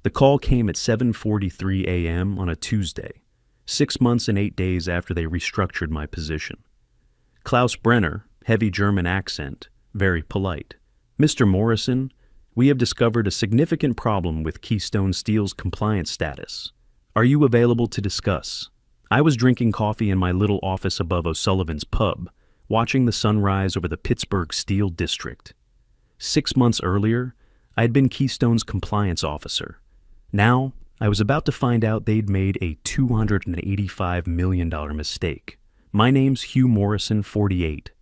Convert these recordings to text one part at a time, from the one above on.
The call came at 7:43 a.m. on a Tuesday, 6 months and 8 days after they restructured my position. Klaus Brenner, heavy German accent, very polite. "Mr. Morrison, we have discovered a significant problem with Keystone Steel's compliance status. Are you available to discuss?" I was drinking coffee in my little office above O'Sullivan's pub, watching the sunrise over the Pittsburgh Steel District. 6 months earlier, I had been Keystone's compliance officer. Now, I was about to find out they'd made a $285 million mistake. My name's Hugh Morrison, 48,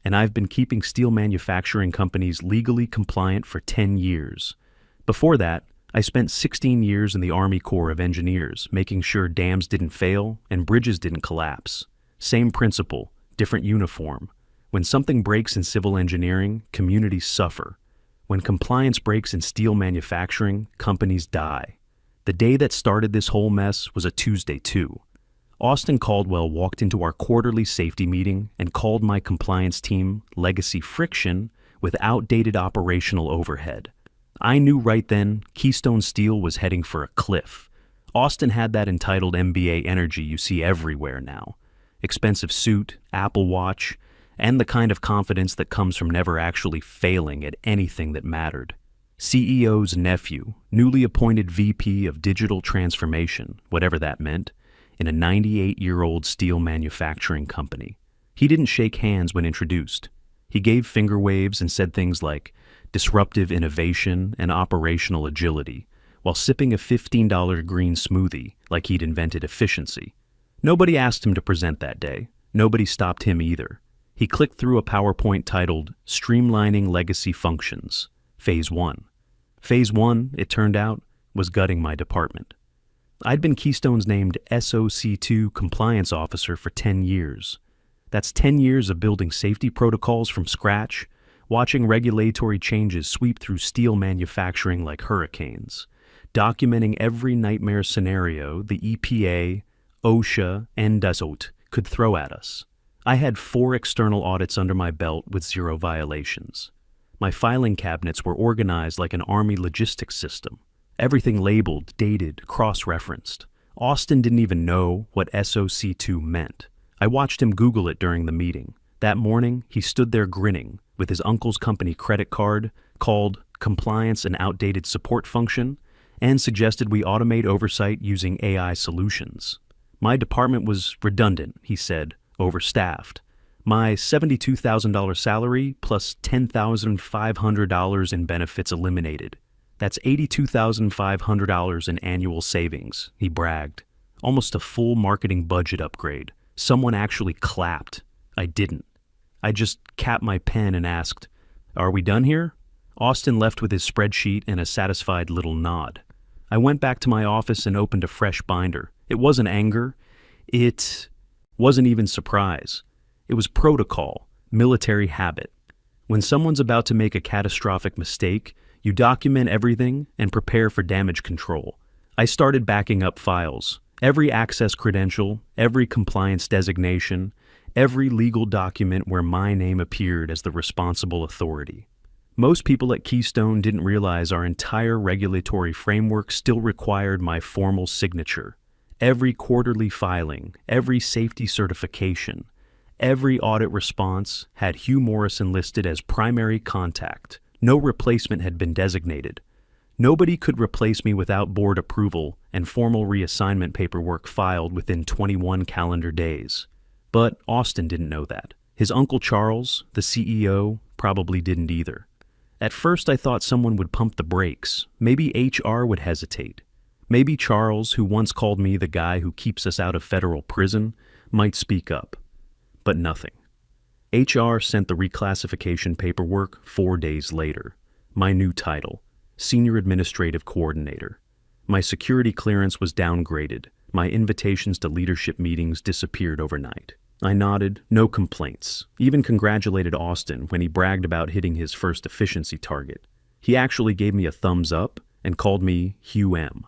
and I've been keeping steel manufacturing companies legally compliant for 10 years. Before that, I spent 16 years in the Army Corps of Engineers, making sure dams didn't fail and bridges didn't collapse. Same principle, different uniform. When something breaks in civil engineering, communities suffer. When compliance breaks in steel manufacturing, companies die. The day that started this whole mess was a Tuesday, too. Austin Caldwell walked into our quarterly safety meeting and called my compliance team legacy friction with outdated operational overhead. I knew right then Keystone Steel was heading for a cliff. Austin had that entitled MBA energy you see everywhere now. Expensive suit, Apple Watch, and the kind of confidence that comes from never actually failing at anything that mattered. CEO's nephew, newly appointed VP of Digital Transformation, whatever that meant, in a 98-year-old steel manufacturing company. He didn't shake hands when introduced. He gave finger waves and said things like disruptive innovation and operational agility, while sipping a $15 green smoothie like he'd invented efficiency. Nobody asked him to present that day. Nobody stopped him either. He clicked through a PowerPoint titled Streamlining Legacy Functions, Phase 1. Phase 1, it turned out, was gutting my department. I'd been Keystone's named SOC2 compliance officer for 10 years. That's 10 years of building safety protocols from scratch, watching regulatory changes sweep through steel manufacturing like hurricanes, documenting every nightmare scenario the EPA, OSHA, and DASOT could throw at us. I had 4 external audits under my belt with 0 violations. My filing cabinets were organized like an Army logistics system. Everything labeled, dated, cross-referenced. Austin didn't even know what SOC2 meant. I watched him Google it during the meeting. That morning, he stood there grinning, with his uncle's company credit card, called Compliance and Outdated Support Function, and suggested we automate oversight using AI solutions. My department was redundant, he said, overstaffed. My $72,000 salary plus $10,500 in benefits eliminated. That's $82,500 in annual savings, he bragged. Almost a full marketing budget upgrade. Someone actually clapped. I didn't. I just capped my pen and asked, "Are we done here?" Austin left with his spreadsheet and a satisfied little nod. I went back to my office and opened a fresh binder. It wasn't anger. It wasn't even surprise. It was protocol, military habit. When someone's about to make a catastrophic mistake, you document everything and prepare for damage control. I started backing up files. Every access credential, every compliance designation, every legal document where my name appeared as the responsible authority. Most people at Keystone didn't realize our entire regulatory framework still required my formal signature. Every quarterly filing, every safety certification, every audit response had Hugh Morrison listed as primary contact. No replacement had been designated. Nobody could replace me without board approval and formal reassignment paperwork filed within 21 calendar days. But Austin didn't know that. His uncle Charles, the CEO, probably didn't either. At first I thought someone would pump the brakes. Maybe HR would hesitate. Maybe Charles, who once called me the guy who keeps us out of federal prison, might speak up. But nothing. HR sent the reclassification paperwork 4 days later. My new title, Senior Administrative Coordinator. My security clearance was downgraded. My invitations to leadership meetings disappeared overnight. I nodded, no complaints. Even congratulated Austin when he bragged about hitting his first efficiency target. He actually gave me a thumbs up and called me Hugh M.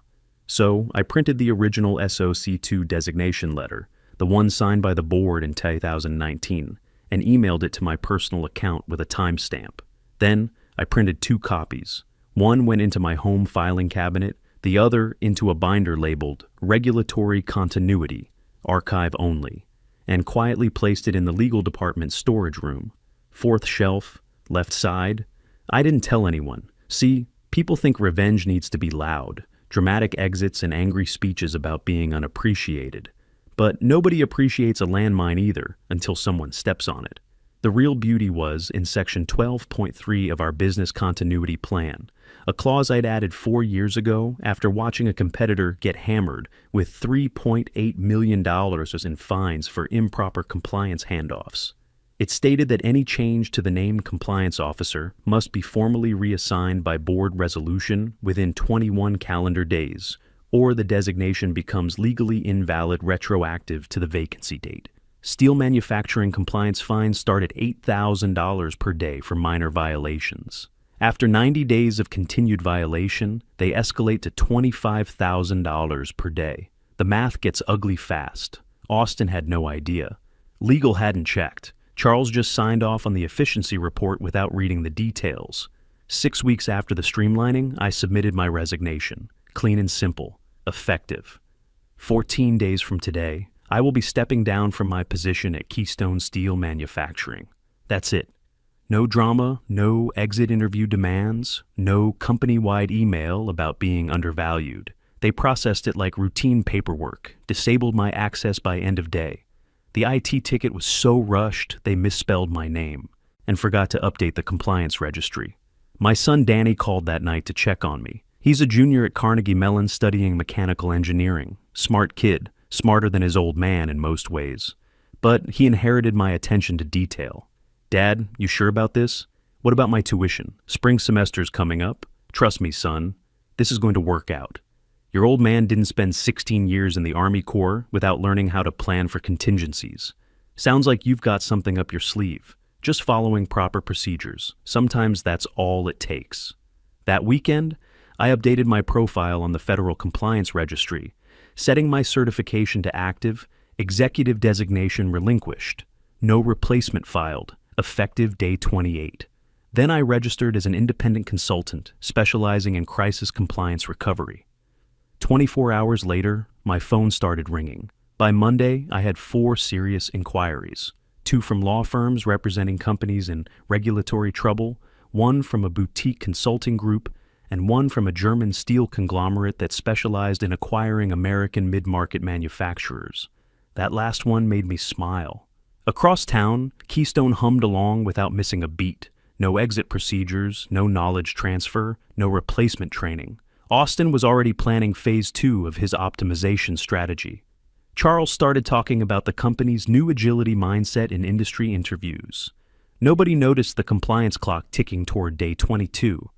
So I printed the original SOC2 designation letter, the one signed by the board in 2019, and emailed it to my personal account with a timestamp. Then I printed 2 copies. One went into my home filing cabinet, the other into a binder labeled Regulatory Continuity, Archive Only, and quietly placed it in the legal department's storage room. Fourth shelf, left side. I didn't tell anyone. See, people think revenge needs to be loud, dramatic exits and angry speeches about being unappreciated. But nobody appreciates a landmine either until someone steps on it. The real beauty was in Section 12.3 of our business continuity plan, a clause I'd added 4 years ago after watching a competitor get hammered with $3.8 million in fines for improper compliance handoffs. It stated that any change to the named compliance officer must be formally reassigned by board resolution within 21 calendar days, or the designation becomes legally invalid retroactive to the vacancy date. Steel manufacturing compliance fines start at $8,000 per day for minor violations. After 90 days of continued violation, they escalate to $25,000 per day. The math gets ugly fast. Austin had no idea. Legal hadn't checked. Charles just signed off on the efficiency report without reading the details. 6 weeks after the streamlining, I submitted my resignation. Clean and simple. Effective. 14 days from today, I will be stepping down from my position at Keystone Steel Manufacturing. That's it. No drama, no exit interview demands, no company-wide email about being undervalued. They processed it like routine paperwork, disabled my access by end of day. The IT ticket was so rushed they misspelled my name and forgot to update the compliance registry. My son Danny called that night to check on me. He's a junior at Carnegie Mellon studying mechanical engineering. Smart kid, smarter than his old man in most ways. But he inherited my attention to detail. Dad, you sure about this? What about my tuition? Spring semester's coming up. Trust me, son. This is going to work out. Your old man didn't spend 16 years in the Army Corps without learning how to plan for contingencies. Sounds like you've got something up your sleeve. Just following proper procedures. Sometimes that's all it takes. That weekend, I updated my profile on the Federal Compliance Registry, setting my certification to active, executive designation relinquished, no replacement filed, effective day 28. Then I registered as an independent consultant specializing in crisis compliance recovery. 24 hours later, my phone started ringing. By Monday, I had 4 serious inquiries, 2 from law firms representing companies in regulatory trouble, 1 from a boutique consulting group, and 1 from a German steel conglomerate that specialized in acquiring American mid-market manufacturers. That last one made me smile. Across town, Keystone hummed along without missing a beat. No exit procedures, no knowledge transfer, no replacement training. Austin was already planning phase 2 of his optimization strategy. Charles started talking about the company's new agility mindset in industry interviews. Nobody noticed the compliance clock ticking toward day 22.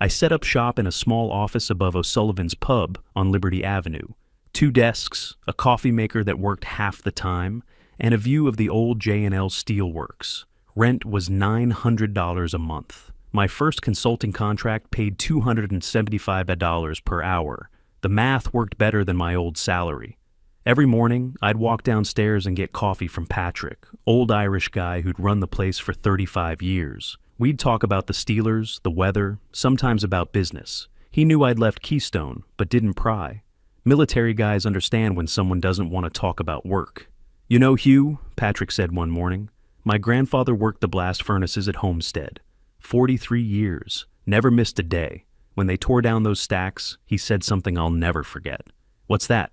I set up shop in a small office above O'Sullivan's Pub on Liberty Avenue. 2 desks, a coffee maker that worked half the time, and a view of the old J&L Steelworks. Rent was $900 a month. My first consulting contract paid $275 per hour. The math worked better than my old salary. Every morning, I'd walk downstairs and get coffee from Patrick, old Irish guy who'd run the place for 35 years. We'd talk about the Steelers, the weather, sometimes about business. He knew I'd left Keystone, but didn't pry. Military guys understand when someone doesn't want to talk about work. You know, Hugh, Patrick said one morning, my grandfather worked the blast furnaces at Homestead. 43 years, never missed a day. When they tore down those stacks, he said something I'll never forget. What's that?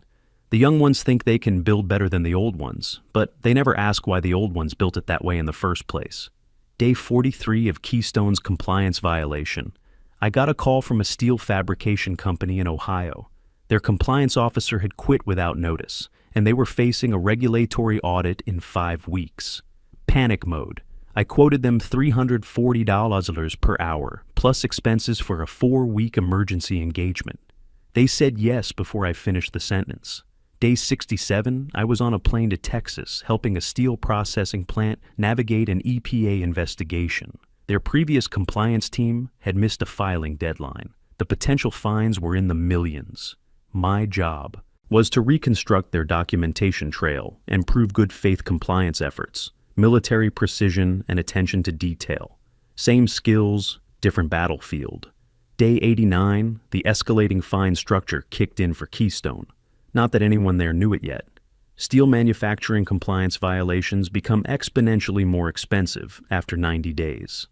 The young ones think they can build better than the old ones, but they never ask why the old ones built it that way in the first place. Day 43 of Keystone's compliance violation. I got a call from a steel fabrication company in Ohio. Their compliance officer had quit without notice, and they were facing a regulatory audit in 5 weeks. Panic mode. I quoted them $340 per hour, plus expenses for a 4-week emergency engagement. They said yes before I finished the sentence. Day 67, I was on a plane to Texas, helping a steel processing plant navigate an EPA investigation. Their previous compliance team had missed a filing deadline. The potential fines were in the millions. My job was to reconstruct their documentation trail and prove good faith compliance efforts, military precision and attention to detail. Same skills, different battlefield. Day 89, the escalating fine structure kicked in for Keystone. Not that anyone there knew it yet. Steel manufacturing compliance violations become exponentially more expensive after 90 days.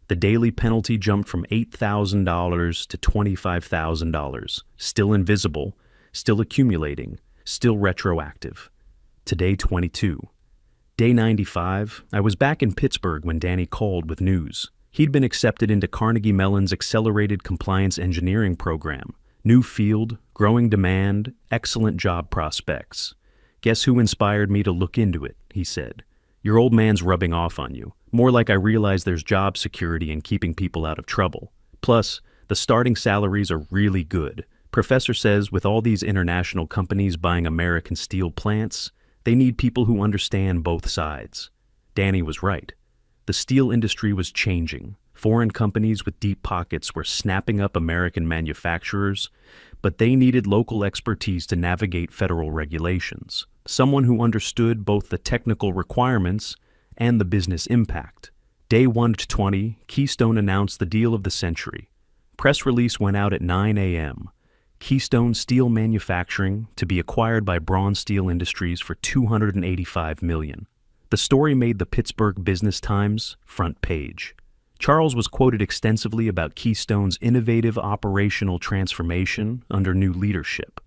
The daily penalty jumped from $8,000 to $25,000, still invisible, still accumulating, still retroactive. To day 22. Day 95, I was back in Pittsburgh when Danny called with news. He'd been accepted into Carnegie Mellon's Accelerated Compliance Engineering program. New field, growing demand, excellent job prospects. Guess who inspired me to look into it, he said. Your old man's rubbing off on you. More like I realize there's job security in keeping people out of trouble. Plus, the starting salaries are really good. Professor says with all these international companies buying American steel plants, they need people who understand both sides. Danny was right. The steel industry was changing. Foreign companies with deep pockets were snapping up American manufacturers, but they needed local expertise to navigate federal regulations. Someone who understood both the technical requirements and the business impact. Day 120, Keystone announced the deal of the century. Press release went out at 9 a.m. Keystone Steel Manufacturing to be acquired by Braun Steel Industries for $285 million. The story made the Pittsburgh Business Times front page. Charles was quoted extensively about Keystone's innovative operational transformation under new leadership.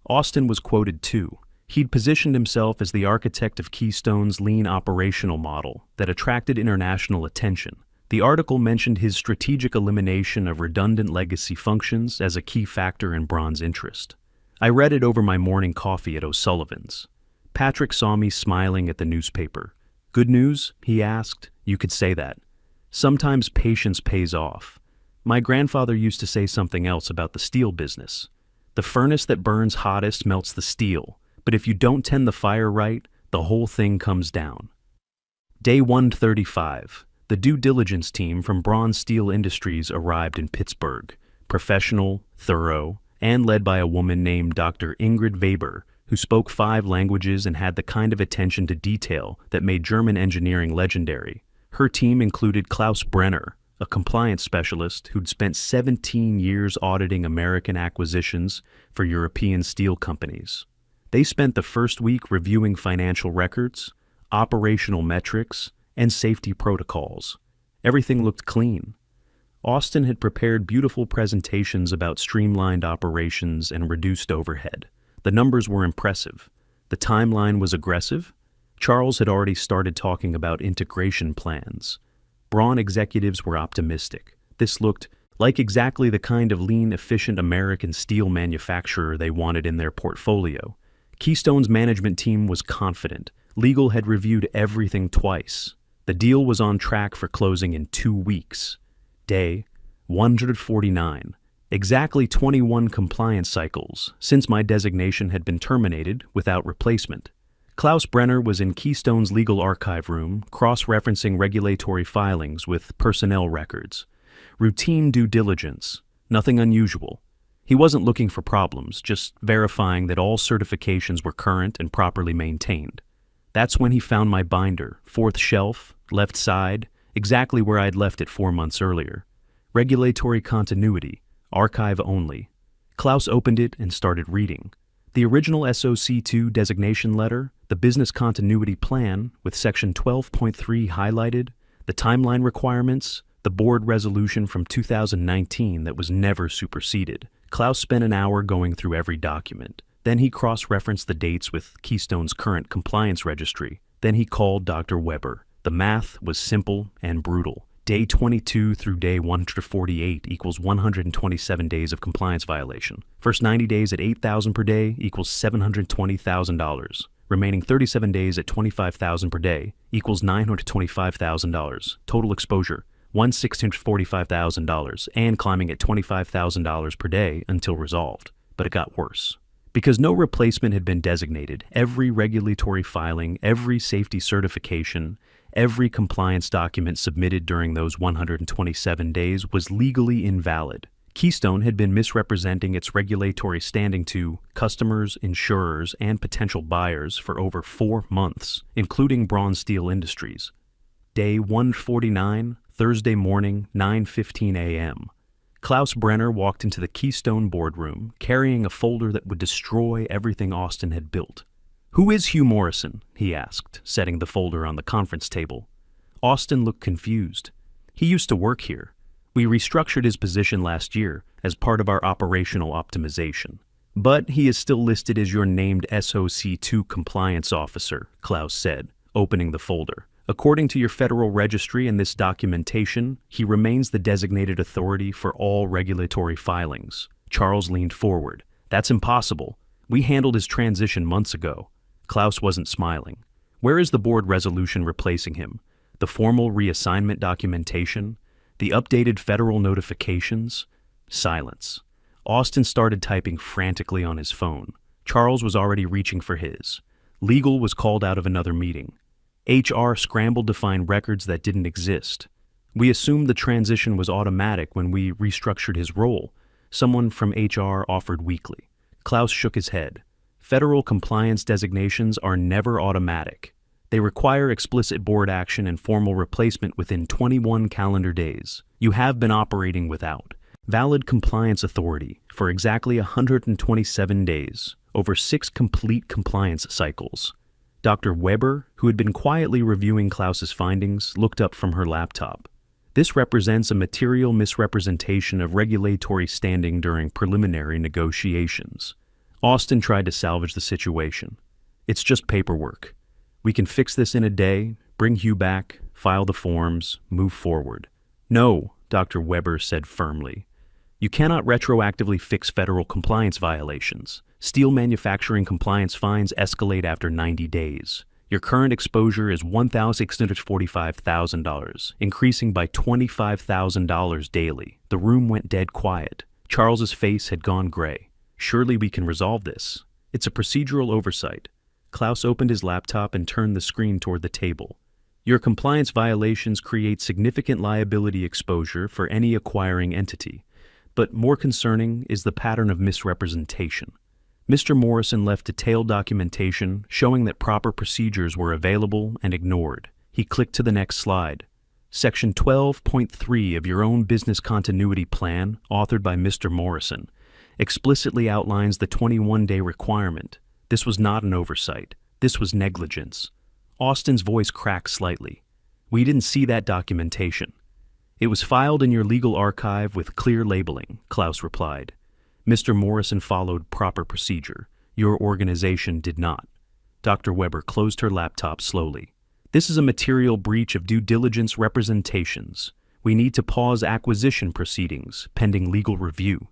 Austin was quoted too. He'd positioned himself as the architect of Keystone's lean operational model that attracted international attention. The article mentioned his strategic elimination of redundant legacy functions as a key factor in Braun's interest. I read it over my morning coffee at O'Sullivan's. Patrick saw me smiling at the newspaper. Good news? He asked. You could say that. Sometimes patience pays off. My grandfather used to say something else about the steel business. The furnace that burns hottest melts the steel, but if you don't tend the fire right, the whole thing comes down. Day 135. The due diligence team from Braun Steel Industries arrived in Pittsburgh, professional, thorough, and led by a woman named Dr. Ingrid Weber, who spoke 5 languages and had the kind of attention to detail that made German engineering legendary. Her team included Klaus Brenner, a compliance specialist who'd spent 17 years auditing American acquisitions for European steel companies. They spent the first week reviewing financial records, operational metrics, and safety protocols. Everything looked clean. Austin had prepared beautiful presentations about streamlined operations and reduced overhead. The numbers were impressive. The timeline was aggressive. Charles had already started talking about integration plans. Braun executives were optimistic. This looked like exactly the kind of lean, efficient American steel manufacturer they wanted in their portfolio. Keystone's management team was confident. Legal had reviewed everything twice. The deal was on track for closing in 2 weeks. Day 149. Exactly 21 compliance cycles since my designation had been terminated without replacement. Klaus Brenner was in Keystone's legal archive room, cross-referencing regulatory filings with personnel records. Routine due diligence, nothing unusual. He wasn't looking for problems, just verifying that all certifications were current and properly maintained. That's when he found my binder, 4th shelf, left side, exactly where I'd left it 4 months earlier. Regulatory continuity, archive only. Klaus opened it and started reading. The original SOC2 designation letter, the business continuity plan with section 12.3 highlighted, the timeline requirements, the board resolution from 2019 that was never superseded. Klaus spent an hour going through every document. Then he cross-referenced the dates with Keystone's current compliance registry. Then he called Dr. Weber. The math was simple and brutal. Day 22 through day 148 equals 127 days of compliance violation. First 90 days at $8,000 per day equals $720,000. Remaining 37 days at $25,000 per day equals $925,000. Total exposure, $1,645,000, and climbing at $25,000 per day until resolved. But it got worse. Because no replacement had been designated, every regulatory filing, every safety certification, every compliance document submitted during those 127 days was legally invalid. Keystone had been misrepresenting its regulatory standing to customers, insurers, and potential buyers for over 4 months, including Braun Steel Industries. Day 149, Thursday morning, 9:15 a.m. Klaus Brenner walked into the Keystone boardroom, carrying a folder that would destroy everything Austin had built. "Who is Hugh Morrison?" he asked, setting the folder on the conference table. Austin looked confused. "He used to work here. We restructured his position last year as part of our operational optimization. But he is still listed as your named SOC2 compliance officer," Klaus said, opening the folder. "According to your federal registry and this documentation, he remains the designated authority for all regulatory filings." Charles leaned forward. "That's impossible. We handled his transition months ago." Klaus wasn't smiling. "Where is the board resolution replacing him? The formal reassignment documentation? The updated federal notifications?" Silence. Austin started typing frantically on his phone. Charles was already reaching for his. Legal was called out of another meeting. HR scrambled to find records that didn't exist. "We assumed the transition was automatic when we restructured his role," someone from HR offered weakly. Klaus shook his head. "Federal compliance designations are never automatic. They require explicit board action and formal replacement within 21 calendar days. You have been operating without valid compliance authority for exactly 127 days, over 6 complete compliance cycles." Dr. Weber, who had been quietly reviewing Klaus's findings, looked up from her laptop. "This represents a material misrepresentation of regulatory standing during preliminary negotiations." Austin tried to salvage the situation. "It's just paperwork. We can fix this in a day, bring Hugh back, file the forms, move forward." "No," Dr. Weber said firmly. "You cannot retroactively fix federal compliance violations. Steel manufacturing compliance fines escalate after 90 days. Your current exposure is $1,645,000, increasing by $25,000 daily." The room went dead quiet. Charles's face had gone gray. "Surely we can resolve this. It's a procedural oversight." Klaus opened his laptop and turned the screen toward the table. "Your compliance violations create significant liability exposure for any acquiring entity. But more concerning is the pattern of misrepresentation. Mr. Morrison left detailed documentation showing that proper procedures were available and ignored." He clicked to the next slide. "Section 12.3 of your own business continuity plan, authored by Mr. Morrison, explicitly outlines the 21-day requirement. This was not an oversight. This was negligence." Austin's voice cracked slightly. "We didn't see that documentation." "It was filed in your legal archive with clear labeling," Klaus replied. "Mr. Morrison followed proper procedure. Your organization did not." Dr. Weber closed her laptop slowly. "This is a material breach of due diligence representations. We need to pause acquisition proceedings pending legal review."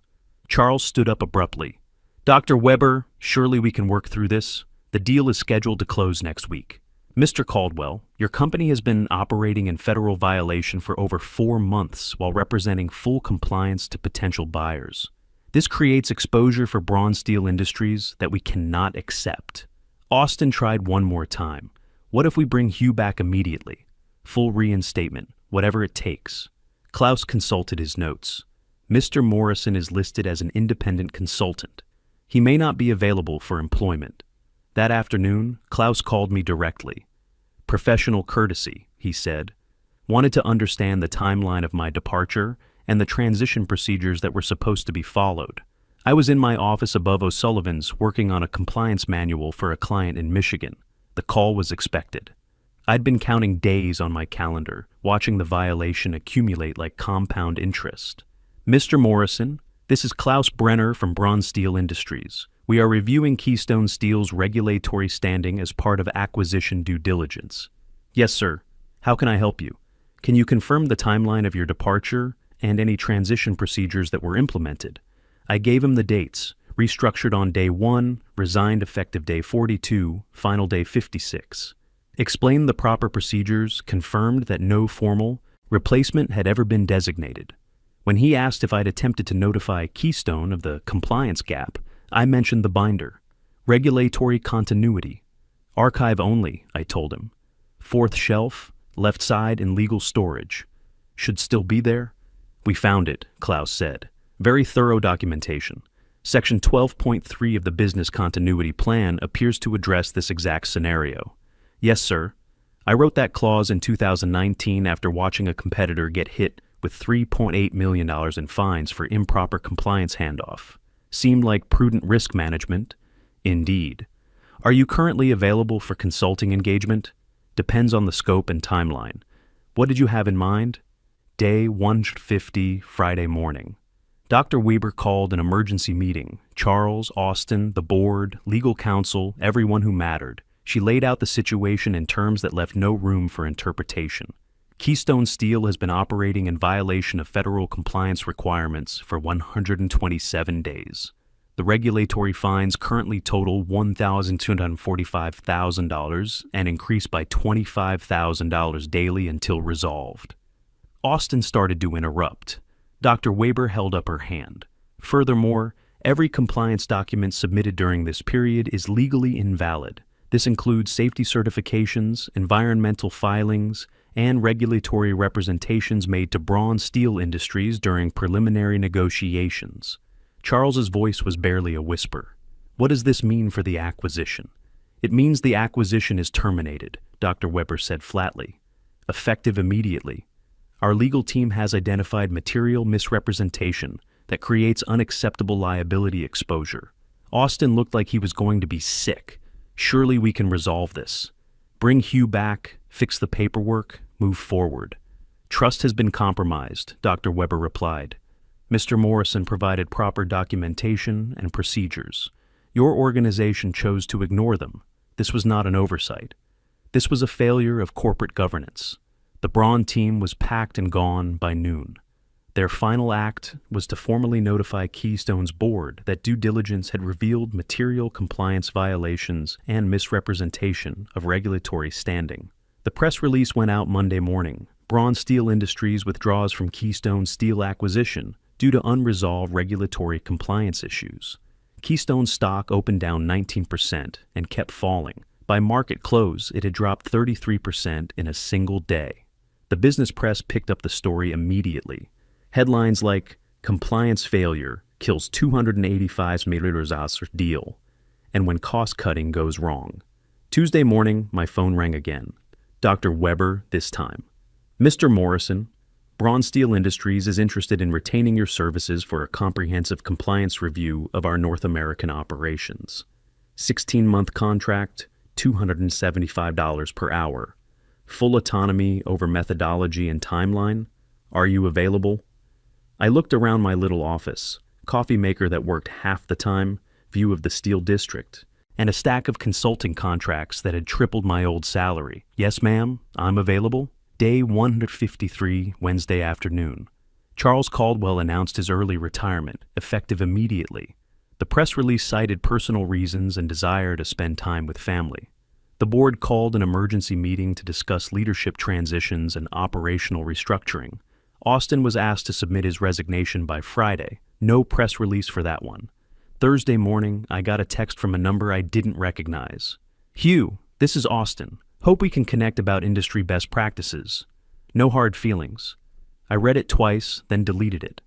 Charles stood up abruptly. "Dr. Weber, surely we can work through this. The deal is scheduled to close next week." "Mr. Caldwell, your company has been operating in federal violation for over 4 months while representing full compliance to potential buyers. This creates exposure for Braun Steel Industries that we cannot accept." Austin tried one more time. "What if we bring Hugh back immediately? Full reinstatement, whatever it takes." Klaus consulted his notes. "Mr. Morrison is listed as an independent consultant. He may not be available for employment." That afternoon, Klaus called me directly. "Professional courtesy," he said. "Wanted to understand the timeline of my departure and the transition procedures that were supposed to be followed. I was in my office above O'Sullivan's working on a compliance manual for a client in Michigan. The call was expected. I'd been counting days on my calendar, watching the violation accumulate like compound interest. "Mr. Morrison, this is Klaus Brenner from Braun Steel Industries. We are reviewing Keystone Steel's regulatory standing as part of acquisition due diligence." "Yes, sir. How can I help you? Can you confirm the timeline of your departure and any transition procedures that were implemented?" I gave him the dates: restructured on day 1, resigned effective day 42, final day 56. Explained the proper procedures, confirmed that no formal replacement had ever been designated. When he asked if I'd attempted to notify Keystone of the compliance gap, I mentioned the binder. "Regulatory continuity. Archive only," I told him. "4th shelf, left side in legal storage. Should still be there." "We found it," Klaus said. "Very thorough documentation. Section 12.3 of the business continuity plan appears to address this exact scenario." "Yes, sir. I wrote that clause in 2019 after watching a competitor get hit with $3.8 million in fines for improper compliance handoff. Seemed like prudent risk management? Indeed. Are you currently available for consulting engagement? Depends on the scope and timeline. What did you have in mind? Day 150, Friday morning. Dr. Weber called an emergency meeting. Charles, Austin, the board, legal counsel, everyone who mattered. She laid out the situation in terms that left no room for interpretation. Keystone Steel has been operating in violation of federal compliance requirements for 127 days. The regulatory fines currently total $1,245,000 and increase by $25,000 daily until resolved. Austin started to interrupt. Dr. Weber held up her hand. Furthermore, every compliance document submitted during this period is legally invalid. This includes safety certifications, environmental filings, and regulatory representations made to Braun Steel Industries during preliminary negotiations. Charles's voice was barely a whisper. What does this mean for the acquisition? It means the acquisition is terminated, Dr. Weber said flatly. Effective immediately. Our legal team has identified material misrepresentation that creates unacceptable liability exposure. Austin looked like he was going to be sick. Surely we can resolve this. Bring Hugh back, fix the paperwork, move forward. Trust has been compromised, Dr. Weber replied. Mr. Morrison provided proper documentation and procedures. Your organization chose to ignore them. This was not an oversight. This was a failure of corporate governance. The Braun team was packed and gone by noon. Their final act was to formally notify Keystone's board that due diligence had revealed material compliance violations and misrepresentation of regulatory standing. The press release went out Monday morning. Braun Steel Industries withdraws from Keystone Steel acquisition due to unresolved regulatory compliance issues. Keystone's stock opened down 19% and kept falling. By market close, it had dropped 33% in a single day. The business press picked up the story immediately. Headlines like, "Compliance failure kills $285 million deal," and "When cost-cutting goes wrong." Tuesday morning, my phone rang again. Dr. Weber this time. "Mr. Morrison, Braun Steel Industries is interested in retaining your services for a comprehensive compliance review of our North American operations. 16-month contract, $275 per hour. Full autonomy over methodology and timeline. Are you available?" I looked around my little office, coffee maker that worked half the time, view of the steel district, and a stack of consulting contracts that had tripled my old salary. "Yes, ma'am, I'm available." Day 153, Wednesday afternoon. Charles Caldwell announced his early retirement, effective immediately. The press release cited personal reasons and desire to spend time with family. The board called an emergency meeting to discuss leadership transitions and operational restructuring. Austin was asked to submit his resignation by Friday. No press release for that one. Thursday morning, I got a text from a number I didn't recognize. "Hugh, this is Austin. Hope we can connect about industry best practices. No hard feelings." I read it twice, then deleted it.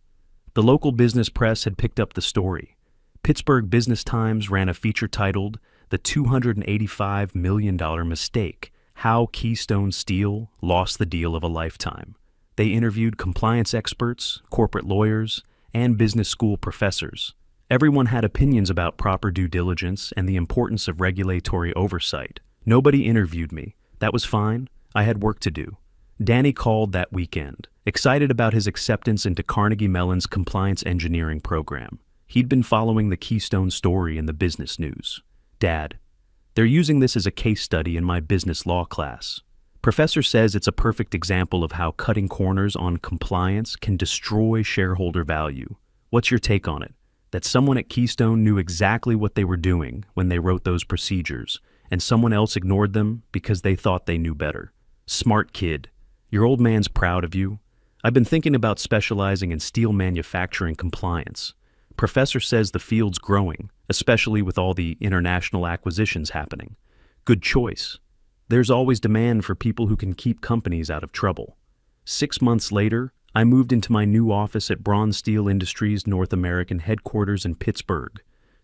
The local business press had picked up the story. Pittsburgh Business Times ran a feature titled, "The $285 million Mistake, How Keystone Steel Lost the Deal of a Lifetime." They interviewed compliance experts, corporate lawyers, and business school professors. Everyone had opinions about proper due diligence and the importance of regulatory oversight. Nobody interviewed me. That was fine. I had work to do. Danny called that weekend, excited about his acceptance into Carnegie Mellon's compliance engineering program. He'd been following the Keystone story in the business news. "Dad, they're using this as a case study in my business law class. Professor says it's a perfect example of how cutting corners on compliance can destroy shareholder value. What's your take on it? That someone at Keystone knew exactly what they were doing when they wrote those procedures, and someone else ignored them because they thought they knew better. Smart kid. Your old man's proud of you. I've been thinking about specializing in steel manufacturing compliance. Professor says the field's growing, especially with all the international acquisitions happening. Good choice. There's always demand for people who can keep companies out of trouble." 6 months later, I moved into my new office at Braun Steel Industries North American headquarters in Pittsburgh.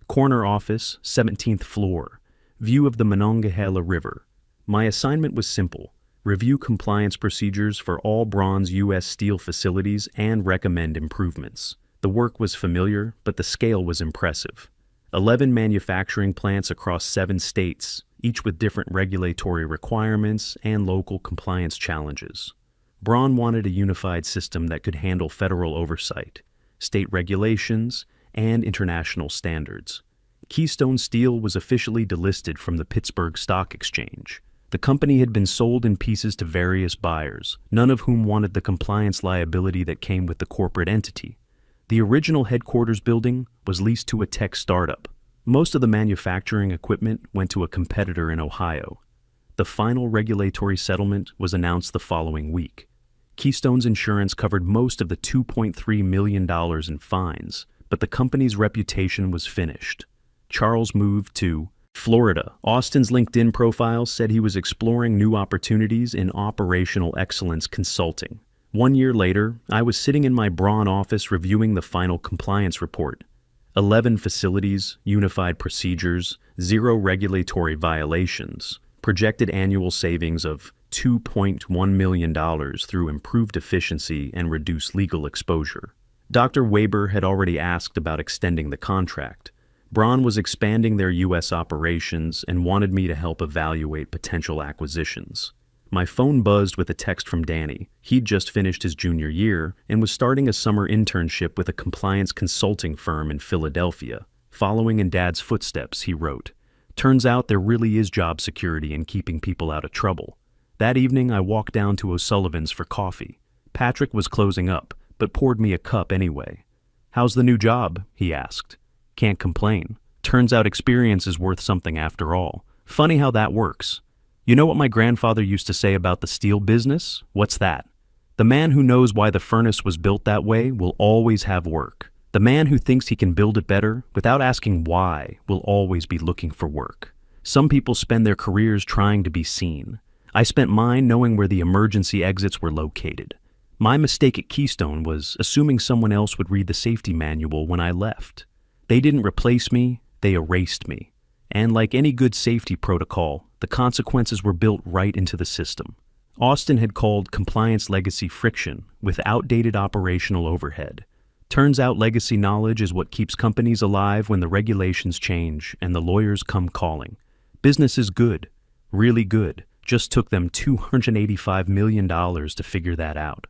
Corner office, 17th floor. View of the Monongahela River. My assignment was simple: review compliance procedures for all bronze U.S. steel facilities, and recommend improvements. The work was familiar, but the scale was impressive. 11 manufacturing plants across 7 states, each with different regulatory requirements and local compliance challenges. Braun wanted a unified system that could handle federal oversight, state regulations, and international standards. Keystone Steel was officially delisted from the Pittsburgh Stock Exchange. The company had been sold in pieces to various buyers, none of whom wanted the compliance liability that came with the corporate entity. The original headquarters building was leased to a tech startup. Most of the manufacturing equipment went to a competitor in Ohio. The final regulatory settlement was announced the following week. Keystone's insurance covered most of the $2.3 million in fines, but the company's reputation was finished. Charles moved to Florida. Austin's LinkedIn profile said he was exploring new opportunities in operational excellence consulting. 1 year later, I was sitting in my Braun office reviewing the final compliance report. 11 facilities, unified procedures, 0 regulatory violations, projected annual savings of $2.1 million through improved efficiency and reduced legal exposure. Dr. Weber had already asked about extending the contract. Braun was expanding their U.S. operations and wanted me to help evaluate potential acquisitions. My phone buzzed with a text from Danny. He'd just finished his junior year and was starting a summer internship with a compliance consulting firm in Philadelphia. Following in Dad's footsteps, he wrote, "Turns out there really is job security in keeping people out of trouble." That evening, I walked down to O'Sullivan's for coffee. Patrick was closing up, but poured me a cup anyway. "How's the new job?" he asked. "Can't complain. Turns out experience is worth something after all. Funny how that works. You know what my grandfather used to say about the steel business? What's that? The man who knows why the furnace was built that way will always have work. The man who thinks he can build it better without asking why will always be looking for work. Some people spend their careers trying to be seen. I spent mine knowing where the emergency exits were located. My mistake at Keystone was assuming someone else would read the safety manual when I left. They didn't replace me, they erased me. And like any good safety protocol, the consequences were built right into the system. Austin had called compliance legacy friction with outdated operational overhead. Turns out legacy knowledge is what keeps companies alive when the regulations change and the lawyers come calling. Business is good, really good. Just took them $285 million to figure that out.